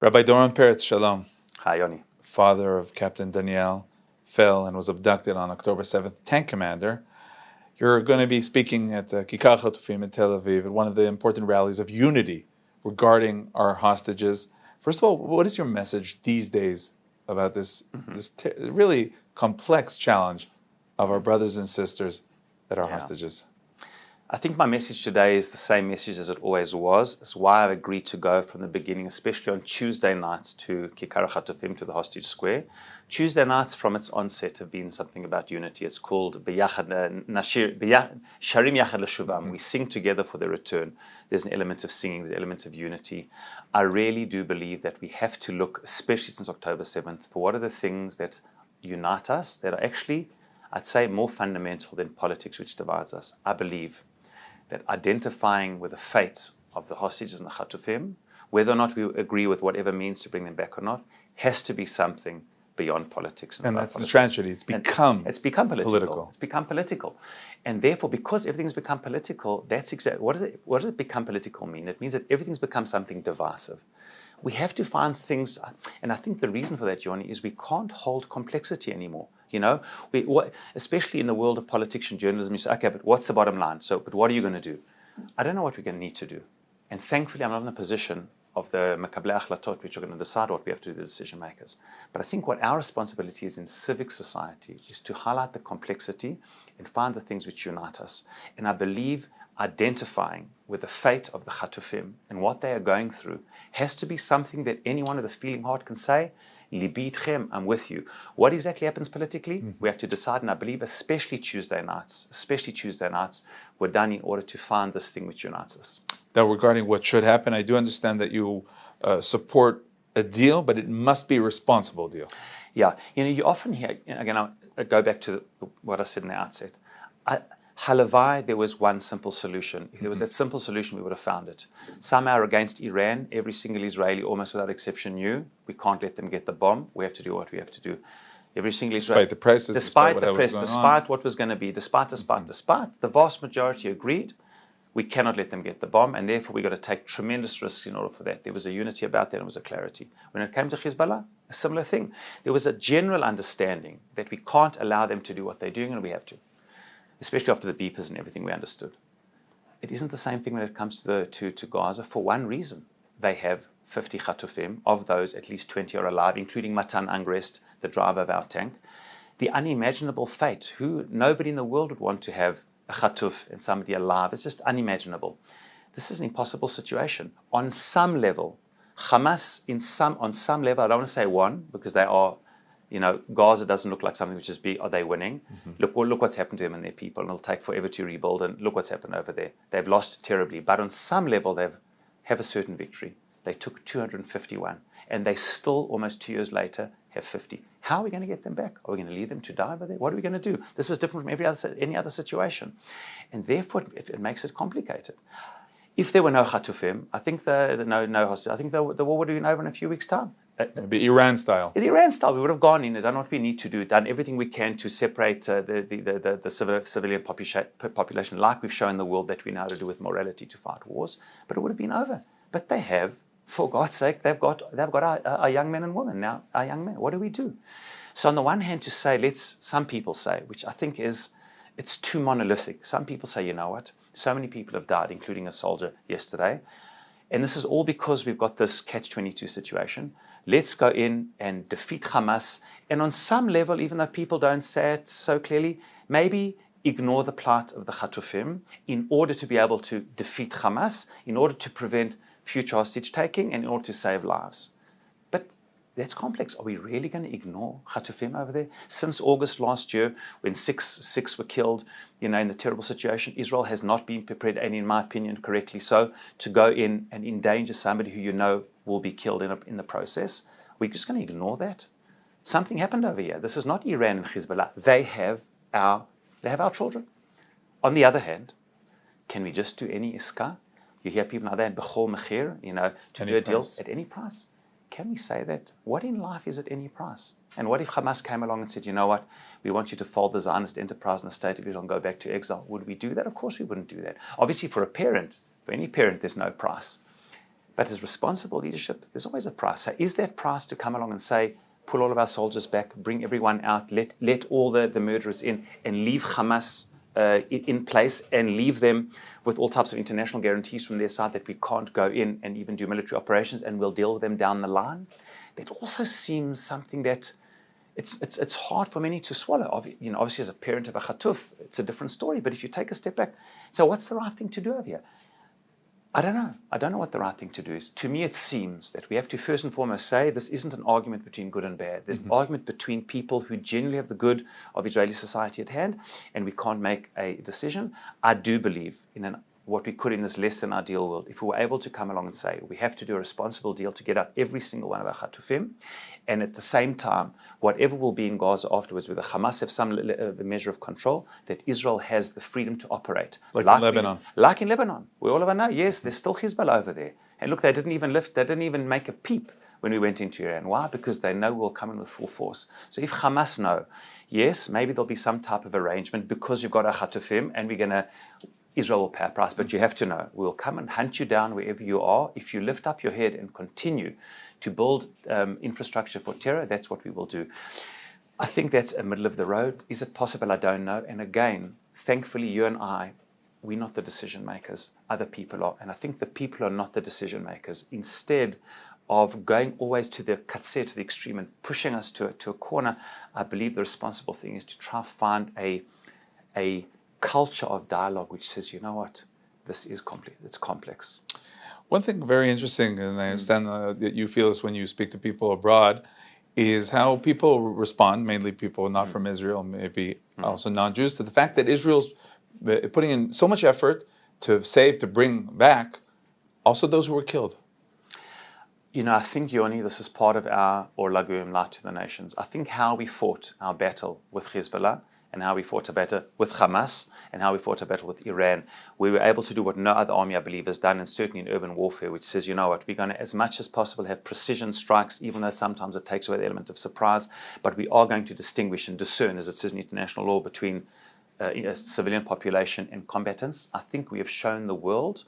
Rabbi Perez, shalom. Hi, Yoni. Father of Captain Daniel, fell and was abducted on October 7th, tank commander. You're going to be speaking at Kikar Chatufim in Tel Aviv at one of the important rallies of unity regarding our hostages. First of all, what is your message these days about this really complex challenge of our brothers and sisters that are hostages? I think my message today is the same message as it always was. It's why I've agreed to go from the beginning, especially on Tuesday nights to Kikar Chatufim, to the hostage square. Tuesday nights from its onset have been something about unity. It's called Sharim Yachad L'Shuvam. We sing together for the return. There's an element of singing, the element of unity. I really do believe that we have to look, especially since October 7th, for what are the things that unite us, that are actually, I'd say, more fundamental than politics, which divides us. I believe that identifying with the fate of the hostages and the Chatufim, whether or not we agree with whatever means to bring them back or not, has to be something beyond politics. And that's the tragedy. It's become political. It's become political. And therefore, because everything's become political, that's exactly, what does it become political mean? It means that everything's become something divisive. We have to find things, and I think the reason for that, Yoni, is we can't hold complexity anymore. You know, especially in the world of politics and journalism, you say, okay, but what's the bottom line? But what are you going to do? I don't know what we're going to need to do. And thankfully, I'm not in a position of the Makablei Achlatot, which are going to decide what we have to do, the decision makers. But I think what our responsibility is in civic society is to highlight the complexity and find the things which unite us. And I believe identifying with the fate of the Chatufim and what they are going through has to be something that anyone with a feeling heart can say, Libi itchem, I'm with you. What exactly happens politically? We have to decide, and I believe especially Tuesday nights, we're done in order to find this thing which unites us. Now, regarding what should happen, I do understand that you support a deal, but it must be a responsible deal. Yeah, you know, you often hear, again, I'll go back to what I said in the outset. Halavai, there was one simple solution. If there was that simple solution, we would have found it. Somehow against Iran, every single Israeli, almost without exception, knew we can't let them get the bomb. We have to do what we have to do. Every single Israeli, despite the prices, despite what was going to be, despite, the vast majority agreed we cannot let them get the bomb, and therefore we've got to take tremendous risks in order for that. There was a unity about that, and there was a clarity. When it came to Hezbollah, a similar thing. There was a general understanding that we can't allow them to do what they're doing, and we have to. Especially after the beepers and everything we understood. It isn't the same thing when it comes to Gaza for one reason. They have 50 Chatufim. Of those, at least 20 are alive, including Matan Angrest, the driver of our tank. The unimaginable fate. Nobody in the world would want to have a Chatuf and somebody alive. It's just unimaginable. This is an impossible situation. On some level, Hamas, on some level, I don't want to say one, because they are, you know, Gaza doesn't look like something which is big. Are they winning? Look what's happened to them and their people, and it'll take forever to rebuild. And look what's happened over there. They've lost terribly, but on some level, they have a certain victory. They took 251, and they still, almost 2 years later, have 50. How are we going to get them back? Are we going to leave them to die over there? What are we going to do? This is different from any other situation, and therefore it makes it complicated. If there were no Chatufim, I think no hostage. I think the war would have been over in a few weeks' time. Maybe Iran style. The Iran style, we would have gone in and done what we need to do, done everything we can to separate the civilian population, like we've shown the world that we know how to do with morality to fight wars. But it would have been over. But they have, for God's sake, they've got our young men and women now. Our young men. What do we do? So on the one hand, to say, some people say, which I think it's too monolithic. Some people say, you know what? So many people have died, including a soldier yesterday. And this is all because we've got this catch-22 situation. Let's go in and defeat Hamas. And on some level, even though people don't say it so clearly, maybe ignore the plight of the Chatufim in order to be able to defeat Hamas, in order to prevent future hostage-taking, and in order to save lives. But that's complex. Are we really going to ignore Chatufim over there? Since August last year, when six were killed, in the terrible situation, Israel has not been prepared, and in my opinion, correctly so, to go in and endanger somebody who will be killed in the process. We're just going to ignore that? Something happened over here. This is not Iran and Hezbollah. They have our children. On the other hand, can we just do any iska? You hear people now there, b'chol mechir, to do a deal at any price. Can we say that? What in life is at any price? And what if Hamas came along and said, you know what, we want you to fold the Zionist enterprise in the state of Israel and go back to exile? Would we do that? Of course we wouldn't do that. Obviously for any parent, there's no price. But as responsible leadership, there's always a price. So is that price to come along and say, pull all of our soldiers back, bring everyone out, let all the murderers in, and leave Hamas in place, and leave them with all types of international guarantees from their side that we can't go in and even do military operations, and we'll deal with them down the line? That also seems something that it's hard for many to swallow. Obviously, as a parent of a Khatuf, it's a different story. But if you take a step back, so what's the right thing to do over here? I don't know. I don't know what the right thing to do is. To me, it seems that we have to first and foremost say this isn't an argument between good and bad. There's an argument between people who genuinely have the good of Israeli society at hand, and we can't make a decision. I do believe in what we could in this less than ideal world, if we were able to come along and say we have to do a responsible deal to get out every single one of our Khatufim, and at the same time, whatever will be in Gaza afterwards, where the Hamas have some measure of control, that Israel has the freedom to operate. Like in Lebanon. Like in Lebanon. We all of us know, yes, there's still Hezbollah over there. And look, they didn't even make a peep when we went into Iran. Why? Because they know we'll come in with full force. So if Hamas know, yes, maybe there'll be some type of arrangement because you've got a Khatufim and we're going to, Israel will pay a price, but you have to know, we'll come and hunt you down wherever you are. If you lift up your head and continue to build infrastructure for terror, that's what we will do. I think that's a middle of the road. Is it possible? I don't know. And again, thankfully, you and I, we're not the decision makers. Other people are. And I think the people are not the decision makers. Instead of going always to the katzeh, to the extreme, and pushing us to a corner, I believe the responsible thing is to try to find a culture of dialogue which says, you know what, this is complex. It's complex. One thing very interesting, and I understand that you feel this when you speak to people abroad, is how people respond, mainly people not from Israel, maybe also non-Jews, to the fact that Israel's putting in so much effort to save, to bring back, also those who were killed. You know, I think, Yoni, this is part of our Or Lagum, Light to the Nations. I think how we fought our battle with Hezbollah, and how we fought a battle with Hamas, and how we fought a battle with Iran, we were able to do what no other army, I believe, has done, and certainly in urban warfare, which says, you know what, we're going to, as much as possible, have precision strikes, even though sometimes it takes away the element of surprise, but we are going to distinguish and discern, as it says in international law, between civilian population and combatants. I think we have shown the world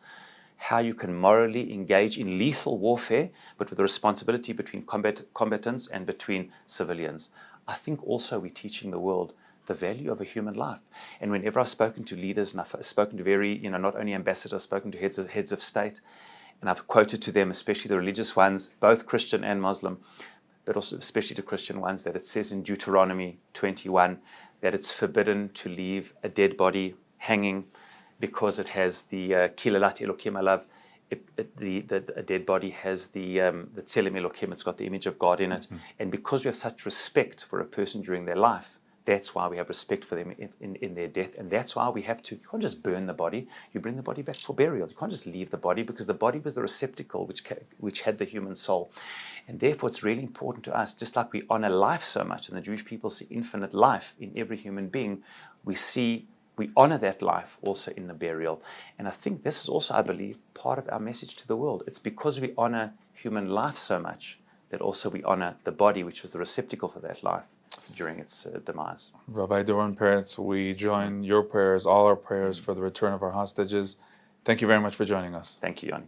how you can morally engage in lethal warfare, but with the responsibility between combatants and between civilians. I think also we're teaching the world the value of a human life. And whenever I've spoken to leaders, and I've spoken to not only ambassadors, I've spoken to heads of state, and I've quoted to them, especially the religious ones, both Christian and Muslim, but also especially to Christian ones, that it says in Deuteronomy 21 that it's forbidden to leave a dead body hanging because it has the Kilalat Elokim Alav. A dead body has the Tselem Elokim, it's got the image of God in it. And because we have such respect for a person during their life, that's why we have respect for them in their death. And that's why we have to, you can't just burn the body, you bring the body back for burial. You can't just leave the body, because the body was the receptacle which had the human soul. And therefore it's really important to us, just like we honor life so much, and the Jewish people see infinite life in every human being, we honor that life also in the burial. And I think this is also, I believe, part of our message to the world. It's because we honor human life so much that also we honor the body, which was the receptacle for that life during its demise. Rabbi Perez, we join your prayers, all our prayers, for the return of our hostages. Thank you very much for joining us. Thank you, Yoni.